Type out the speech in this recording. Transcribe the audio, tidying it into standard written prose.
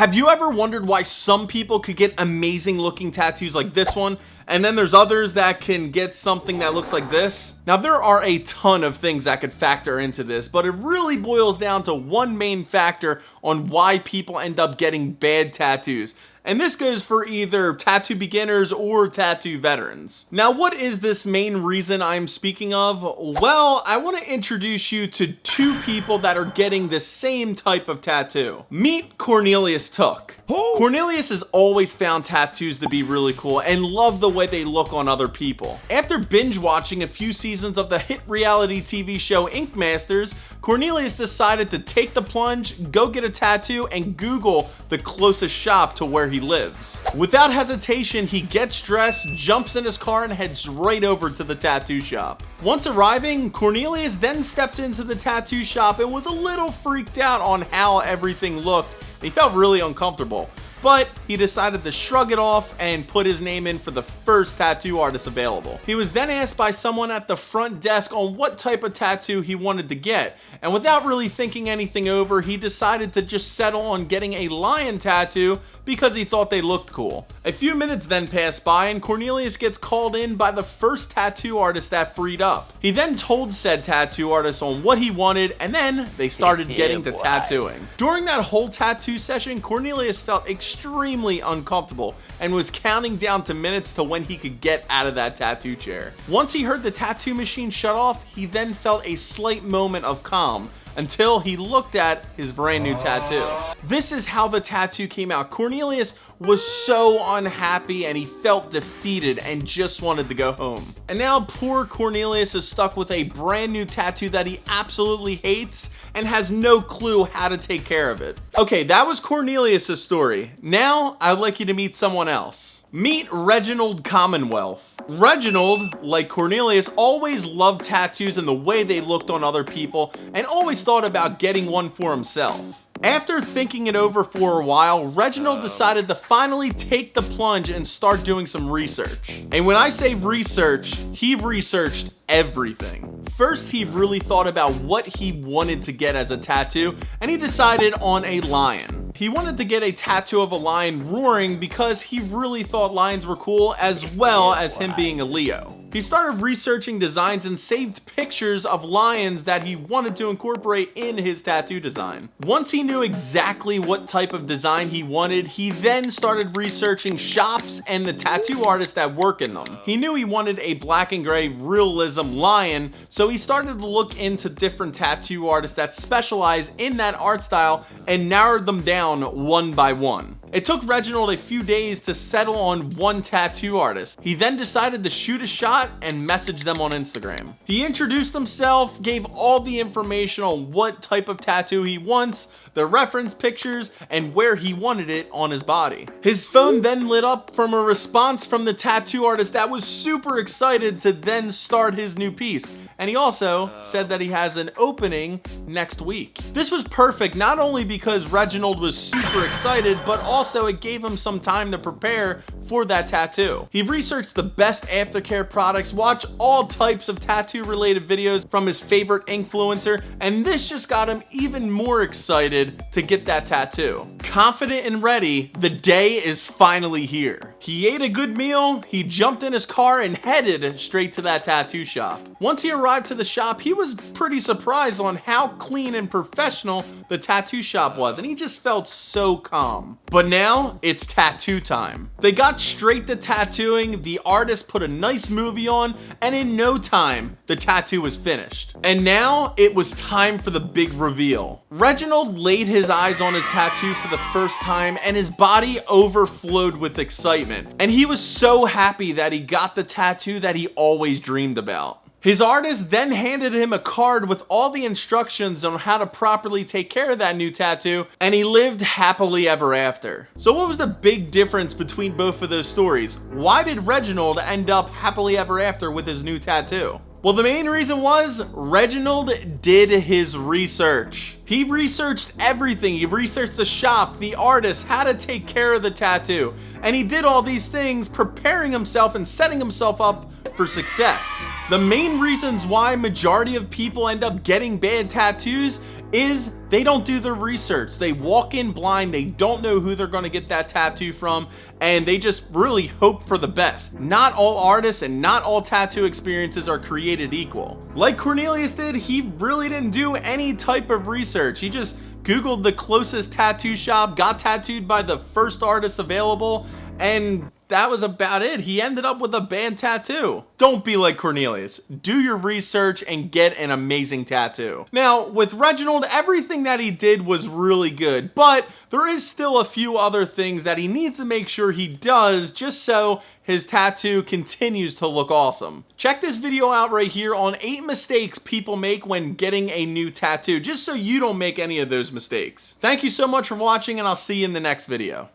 Have you ever wondered why some people could get amazing looking tattoos like this one, and then there's others that can get something that looks like this? Now, there are a ton of things that could factor into this, but it really boils down to one main factor on why people end up getting bad tattoos. And this goes for either tattoo beginners or tattoo veterans. Now, what is this main reason I'm speaking of? Well, I want to introduce you to two people that are getting the same type of tattoo. Meet Cornelius Took. Cornelius has always found tattoos to be really cool and love the way they look on other people. After binge watching a few seasons of the hit reality TV show Ink Masters, Cornelius decided to take the plunge, go get a tattoo, and Google the closest shop to where he lives. Without hesitation, he gets dressed, jumps in his car, and heads right over to the tattoo shop. Once arriving, Cornelius then stepped into the tattoo shop and was a little freaked out on how everything looked. He felt really uncomfortable, but he decided to shrug it off and put his name in for the first tattoo artist available. He was then asked by someone at the front desk on what type of tattoo he wanted to get, and without really thinking anything over, he decided to just settle on getting a lion tattoo because he thought they looked cool. A few minutes then pass by and Cornelius gets called in by the first tattoo artist that freed up. He then told said tattoo artist on what he wanted, and then they started getting to tattooing. During that whole tattoo session, Cornelius felt extremely uncomfortable and was counting down to minutes to when he could get out of that tattoo chair. Once he heard the tattoo machine shut off, he then felt a slight moment of calm until he looked at his brand new tattoo. This is how the tattoo came out. Cornelius was so unhappy and he felt defeated and just wanted to go home. And now poor Cornelius is stuck with a brand new tattoo that he absolutely hates and has no clue how to take care of it. Okay, that was Cornelius' story. Now I'd like you to meet someone else. Meet Reginald Commonwealth. Reginald, like Cornelius, always loved tattoos and the way they looked on other people and always thought about getting one for himself. After thinking it over for a while, Reginald decided to finally take the plunge and start doing some research. And when I say research, he researched everything. First, he really thought about what he wanted to get as a tattoo, and he decided on a lion. He wanted to get a tattoo of a lion roaring because he really thought lions were cool, as well as him being a Leo. He started researching designs and saved pictures of lions that he wanted to incorporate in his tattoo design. Once he knew exactly what type of design he wanted, he then started researching shops and the tattoo artists that work in them. He knew he wanted a black and gray realism lion, so he started to look into different tattoo artists that specialize in that art style and narrowed them down one by one. It took Reginald a few days to settle on one tattoo artist. He then decided to shoot a shot and message them on Instagram. He introduced himself, gave all the information on what type of tattoo he wants, the reference pictures, and where he wanted it on his body. His phone then lit up from a response from the tattoo artist that was super excited to then start his new piece. And he also said that he has an opening next week. This was perfect, not only because Reginald was super excited, but also it gave him some time to prepare for that tattoo. He researched the best AfterCare products, watched all types of tattoo related videos from his favorite influencer, and this just got him even more excited to get that tattoo. Confident and ready, the day is finally here. He ate a good meal, he jumped in his car and headed straight to that tattoo shop. Once he arrived to the shop, he was pretty surprised on how clean and professional the tattoo shop was, and he just felt so calm. But now it's tattoo time. They got straight to tattooing, the artist put a nice movie on, and in no time, the tattoo was finished. And now it was time for the big reveal. Reginald laid his eyes on his tattoo for the first time, and his body overflowed with excitement. And he was so happy that he got the tattoo that he always dreamed about. His artist then handed him a card with all the instructions on how to properly take care of that new tattoo, and he lived happily ever after. So what was the big difference between both of those stories? Why did Reginald end up happily ever after with his new tattoo? Well, the main reason was Reginald did his research. He researched everything. He researched the shop, the artist, how to take care of the tattoo. And he did all these things preparing himself and setting himself up for success. The main reasons why majority of people end up getting bad tattoos is they don't do their research. They walk in blind, they don't know who they're going to get that tattoo from, and they just really hope for the best. Not all artists and not all tattoo experiences are created equal. Like Cornelius did, he really didn't do any type of research. He just Googled the closest tattoo shop, got tattooed by the first artist available, and that was about it. He ended up with a bad tattoo. Don't be like Cornelius. Do your research and get an amazing tattoo. Now, with Reginald, everything that he did was really good, but there is still a few other things that he needs to make sure he does just so his tattoo continues to look awesome. Check this video out right here on 8 mistakes people make when getting a new tattoo, just so you don't make any of those mistakes. Thank you so much for watching, and I'll see you in the next video.